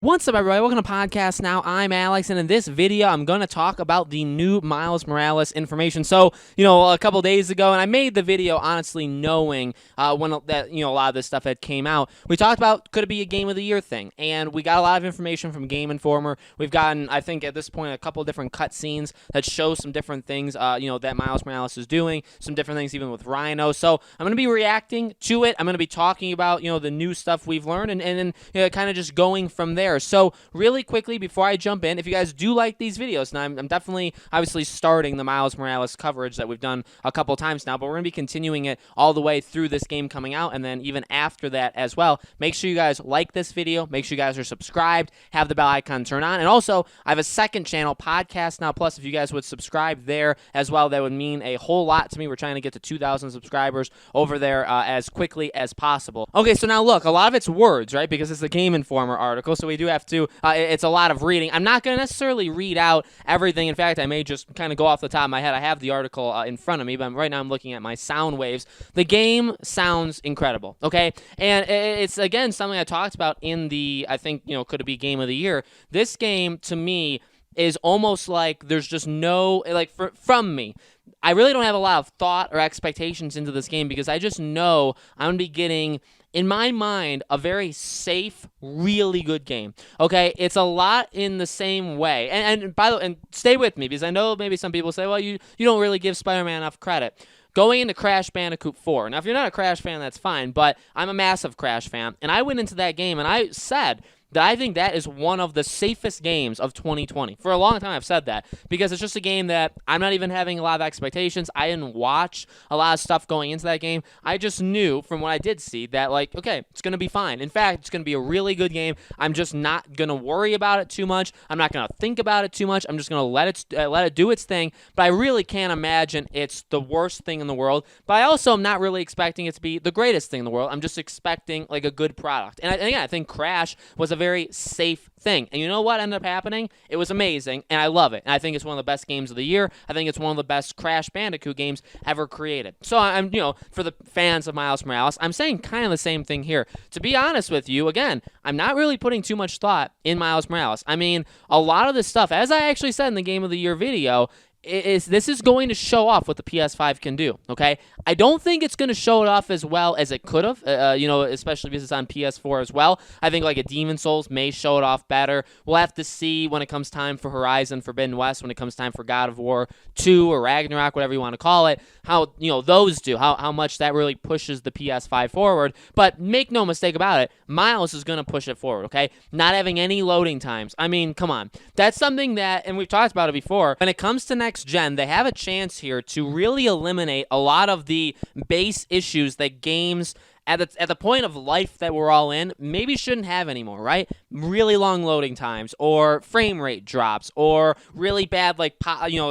What's up, everybody? Welcome to Podcast Now. I'm Alex, and in this video, I'm going to talk about the new Miles Morales information. So, a couple days ago, and I made the video honestly knowing when that a lot of this stuff had came out. We talked about could it be a Game of the Year thing, and we got a lot of information from Game Informer. We've gotten, I think, at this point, a couple different cutscenes that show some different things, that Miles Morales is doing, some different things even with Rhino. So I'm going to be reacting to it. I'm going to be talking about the new stuff we've learned, and kind of just going from there. So really quickly before I jump in, if you guys do like these videos, and I'm definitely obviously starting the Miles Morales coverage that we've done a couple times now, but we're going to be continuing it all the way through this game coming out and then even after that as well. Make sure you guys like this video. Make sure you guys are subscribed, have the bell icon turned on, and also I have a second channel, Podcast Now Plus. If you guys would subscribe there as well, that would mean a whole lot to me. We're trying to get to 2,000 subscribers over there as quickly as possible. Okay, so now look, a lot of it's words, right? Because it's a Game Informer article, so we do have to, it's a lot of reading. I'm not going to necessarily read out everything. In fact, I may just kind of go off the top of my head. I have the article in front of me, but right now I'm looking at my sound waves. The game sounds incredible, okay? And it's, again, something I talked about in the, I think, could it be Game of the Year? This game, to me, is almost like there's just no, like, from me, I really don't have a lot of thought or expectations into this game because I just know I'm going to be getting, in my mind, a very safe, really good game. Okay, it's a lot in the same way. And by the way, and stay with me because I know maybe some people say, well, you don't really give Spider-Man enough credit. Going into Crash Bandicoot 4. Now, if you're not a Crash fan, that's fine, but I'm a massive Crash fan, and I went into that game and I said that I think that is one of the safest games of 2020. For a long time, I've said that because it's just a game that I'm not even having a lot of expectations. I didn't watch a lot of stuff going into that game. I just knew from what I did see that, like, okay, it's going to be fine. In fact, it's going to be a really good game. I'm just not going to worry about it too much. I'm not going to think about it too much. I'm just going to let it do its thing. But I really can't imagine it's the worst thing in the world. But I also am not really expecting it to be the greatest thing in the world. I'm just expecting, like, a good product. And again, I think Crash was a very safe thing. And you know what ended up happening? It was amazing, and I love it. And I think it's one of the best games of the year. I think it's one of the best Crash Bandicoot games ever created. So I'm, for the fans of Miles Morales, I'm saying kind of the same thing here. To be honest with you, again, I'm not really putting too much thought in Miles Morales. I mean, a lot of this stuff, as I actually said in the Game of the Year video, this is going to show off what the PS5 can do, okay? I don't think it's going to show it off as well as it could have, especially because it's on PS4 as well. I think like a Demon's Souls may show it off better. We'll have to see when it comes time for Horizon Forbidden West, when it comes time for God of War 2 or Ragnarok, whatever you want to call it, how, those do, how much that really pushes the PS5 forward. But make no mistake about it, Miles is going to push it forward, okay? Not having any loading times. I mean, come on. That's something that, and we've talked about it before, when it comes to next gen, they have a chance here to really eliminate a lot of the base issues that games at the point of life that we're all in maybe shouldn't have anymore, right? Really long loading times or frame rate drops or really bad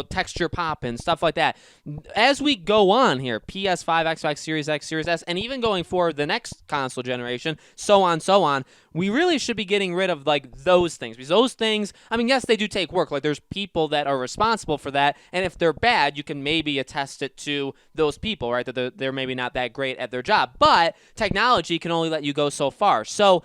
texture pop and stuff like that. As we go on here, PS5, Xbox Series X, Series S, and even going forward the next console generation, so on, we really should be getting rid of like those things because those things, I mean, yes, they do take work. Like there's people that are responsible for that, and if they're bad, you can maybe attest it to those people, right? That they're maybe not that great at their job, but technology can only let you go so far. So,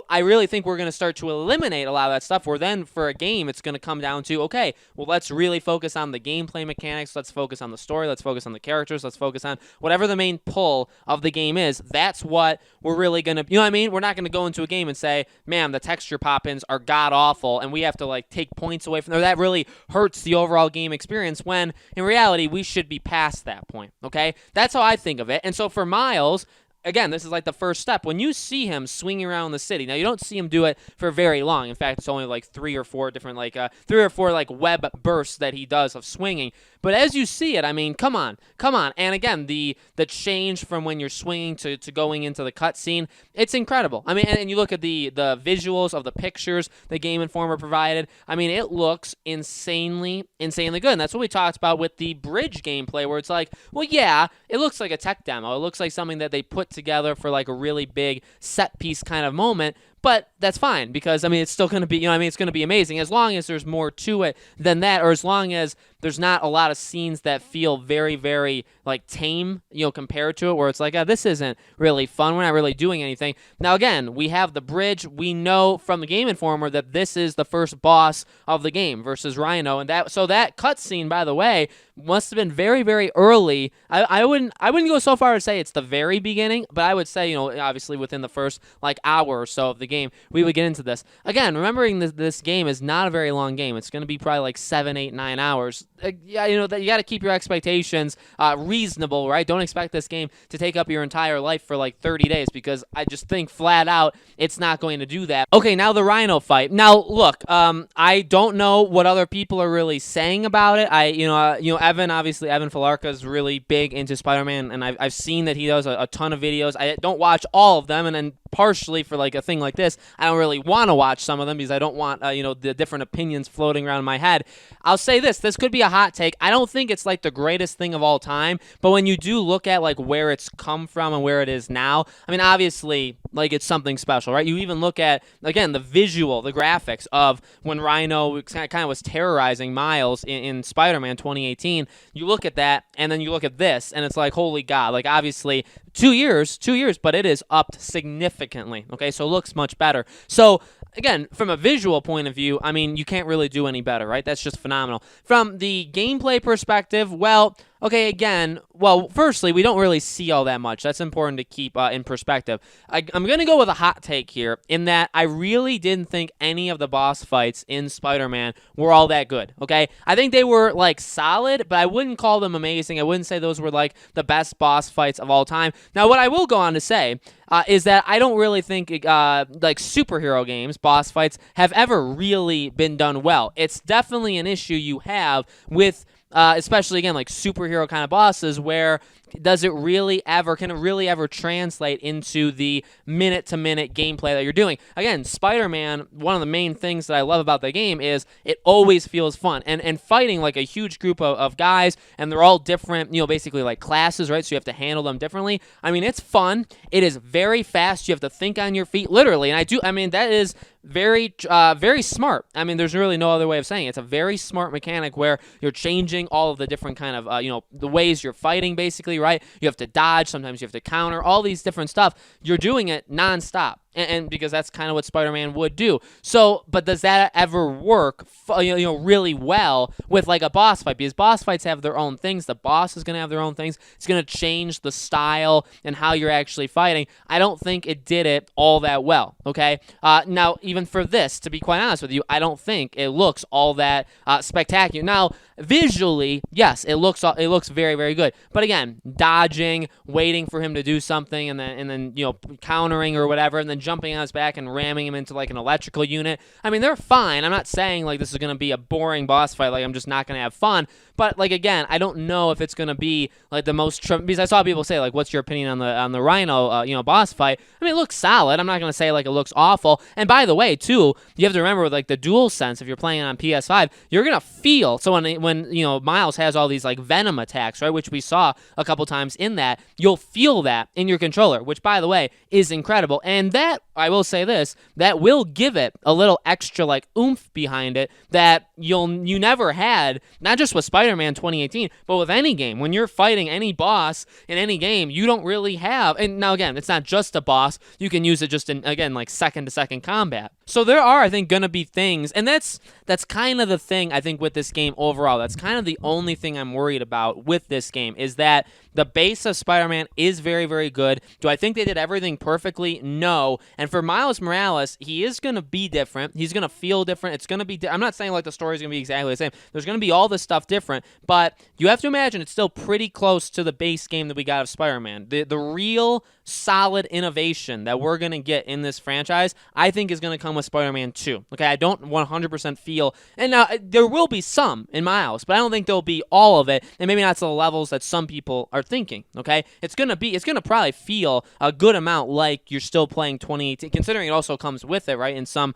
I really think we're going to start to eliminate a lot of that stuff where then for a game, it's going to come down to, okay, well, let's really focus on the gameplay mechanics. Let's focus on the story. Let's focus on the characters. Let's focus on whatever the main pull of the game is. That's what we're really going to, We're not going to go into a game and say, man, the texture pop-ins are god-awful and we have to, take points away from them. That really hurts the overall game experience when, in reality, we should be past that point, okay? That's how I think of it. And so for Miles, again, this is like the first step. When you see him swinging around the city, now you don't see him do it for very long. In fact, it's only like three or four web bursts that he does of swinging. But as you see it, I mean, come on. And again, the change from when you're swinging to going into the cutscene, it's incredible. I mean, and you look at the visuals of the pictures the Game Informer provided. I mean, it looks insanely good. And that's what we talked about with the bridge gameplay, where it's like, well, yeah, it looks like a tech demo. It looks like something that they put together for like a really big set piece kind of moment, but that's fine because, I mean, it's still going to be, it's going to be amazing as long as there's more to it than that, or as long as there's not a lot of scenes that feel very, very like tame, compared to it, where it's like, this isn't really fun. We're not really doing anything. Now, again, we have the bridge. We know from the Game Informer that this is the first boss of the game versus Rhino, and that cutscene, by the way, must have been very, very early. I wouldn't go so far as to say it's the very beginning, but I would say, obviously within the first like hour or so of the game, we would get into this. Again, remembering this game is not a very long game. It's going to be probably like 7, 8, 9 hours. Yeah, you got to keep your expectations reasonable, right? Don't expect this game to take up your entire life for like 30 days, because I just think flat out it's not going to do that. Okay, now the Rhino fight. Now, look, I don't know what other people are really saying about it. Evan Falarca is really big into Spider-Man, and I've seen that he does a ton of videos. I don't watch all of them, and then partially for like a thing like this, I don't really want to watch some of them because I don't want the different opinions floating around in my head. I'll say this could be a hot take. I don't think it's like the greatest thing of all time, but when you do look at like where it's come from and where it is now, I mean, obviously, like, it's something special, right? You even look at, again, the visual, the graphics of when Rhino kind of was terrorizing Miles in Spider-Man 2018. You look at that, and then you look at this, and it's like, holy God. Like, obviously, 2 years, but it is upped significantly, okay? So it looks much better. So, again, from a visual point of view, I mean, you can't really do any better, right? That's just phenomenal. From the gameplay perspective, well, okay, again, firstly, we don't really see all that much. That's important to keep in perspective. I'm going to go with a hot take here, in that I really didn't think any of the boss fights in Spider-Man were all that good, okay? I think they were, like, solid, but I wouldn't call them amazing. I wouldn't say those were, like, the best boss fights of all time. Now, what I will go on to say is that I don't really think, like, superhero games, boss fights, have ever really been done well. It's definitely an issue you have with especially, again, like superhero kind of bosses, where can it really ever translate into the minute-to-minute gameplay that you're doing? Again, Spider-Man, one of the main things that I love about the game is it always feels fun. And fighting like a huge group of guys, and they're all different, basically like classes, right? So you have to handle them differently. I mean, it's fun. It is very fast. You have to think on your feet, literally. And that is very smart. I mean, there's really no other way of saying it. It's a very smart mechanic where you're changing all of the different kind of, the ways you're fighting, basically, right? You have to dodge. Sometimes you have to counter. All these different stuff. You're doing it nonstop. And because that's kind of what Spider-Man would do. So, but does that ever work, really well with like a boss fight? Because boss fights have their own things. The boss is going to have their own things. It's going to change the style and how you're actually fighting. I don't think it did it all that well, okay? Now, even for this, to be quite honest with you, I don't think it looks all that spectacular. Now, visually, yes, it looks very, very good. But again, dodging, waiting for him to do something, and then countering or whatever, and then jumping on his back and ramming him into like an electrical unit. I mean, they're fine. I'm not saying like this is going to be a boring boss fight, like I'm just not going to have fun. But like, again, I don't know if it's going to be like the most because I saw people say like, what's your opinion on the Rhino boss fight? I mean, it looks solid. I'm not going to say like it looks awful. And by the way, too, you have to remember with like the DualSense, if you're playing on PS5, you're going to feel, so when Miles has all these like venom attacks, right, which we saw a couple times in that, you'll feel that in your controller, which by the way is incredible. And that, I will say this, that will give it a little extra like oomph behind it that you never had, not just with Spider-Man 2018, but with any game. When you're fighting any boss in any game, you don't really have, and now again, it's not just a boss, you can use it just in, again, like second-to-second combat. So there are, I think, gonna be things, and that's kind of the thing, I think, with this game overall. That's kind of the only thing I'm worried about with this game, is that the base of Spider-Man is very, very good. Do I think they did everything perfectly? No. And for Miles Morales, he is going to be different. He's going to feel different. It's going to be I'm not saying like the story is going to be exactly the same. There's going to be all this stuff different, but you have to imagine it's still pretty close to the base game that we got of Spider-Man. The real solid innovation that we're going to get in this franchise, I think, is going to come with Spider-Man 2. Okay, I don't 100% feel, and now there will be some in Miles, but I don't think there'll be all of it, and maybe not to the levels that some people are thinking, okay? It's gonna probably feel a good amount like you're still playing 2018, considering it also comes with it, right, in some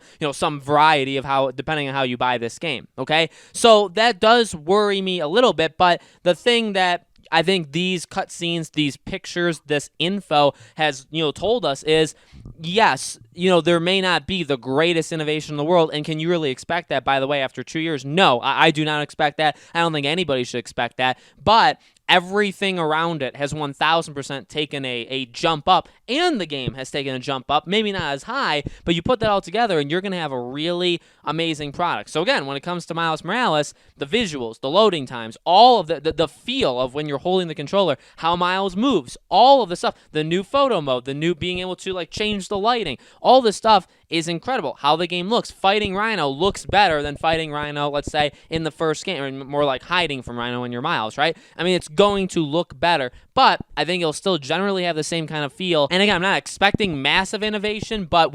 variety of how, depending on how you buy this game, okay? So that does worry me a little bit, but the thing that I think these cutscenes, these pictures, this info has, told us is, yes, there may not be the greatest innovation in the world, and can you really expect that, by the way, after 2 years? No, I do not expect that. I don't think anybody should expect that, but everything around it has 1,000% taken a jump up, and the game has taken a jump up. Maybe not as high, but you put that all together, and you're going to have a really amazing product. So again, when it comes to Miles Morales, the visuals, the loading times, all of the feel of when you're holding the controller, how Miles moves, all of the stuff, the new photo mode, the new being able to change the lighting, all this stuff is incredible. How the game looks. Fighting Rhino looks better than fighting Rhino, let's say, in the first game, or more like hiding from Rhino in your Miles, right? I mean, it's going to look better, but I think it'll still generally have the same kind of feel. And again, I'm not expecting massive innovation, but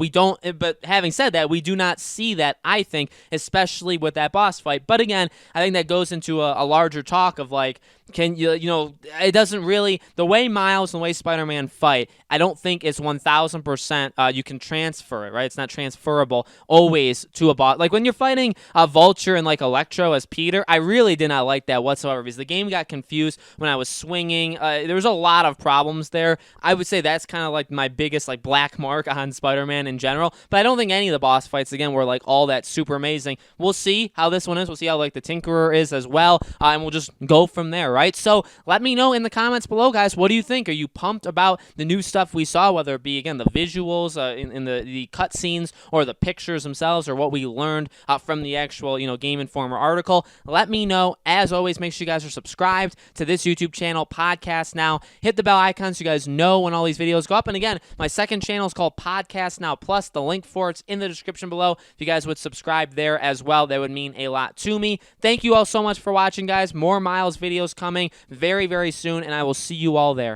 having said that, we do not see that, I think, especially with that boss fight. But again, I think that goes into a larger talk of it doesn't really, the way Miles and the way Spider-Man fight, I don't think it's 1,000% you can transfer it, right? It's not transferable always to a boss. Like when you're fighting Vulture and Electro as Peter, I really did not like that whatsoever because the game got confused when I was swinging. There was a lot of problems there. I would say that's kind of my biggest black mark on Spider-Man in general, but I don't think any of the boss fights, again, were all that super amazing. We'll see how this one is. We'll see how the Tinkerer is as well, and we'll just go from there, right? So let me know in the comments below, guys. What do you think? Are you pumped about the new stuff we saw, whether it be, again, the visuals in the cutscenes or the pictures themselves or what we learned from the actual, Game Informer article? Let me know. As always, make sure you guys are subscribed to this YouTube channel, Podcast Now. Hit the bell icon so you guys know when all these videos go up. And again, my second channel is called Podcast Now Plus. The link for it's in the description below. If you guys would subscribe there as well, that would mean a lot to me. Thank you all so much for watching, guys. More Miles videos coming very, very soon, and I will see you all there.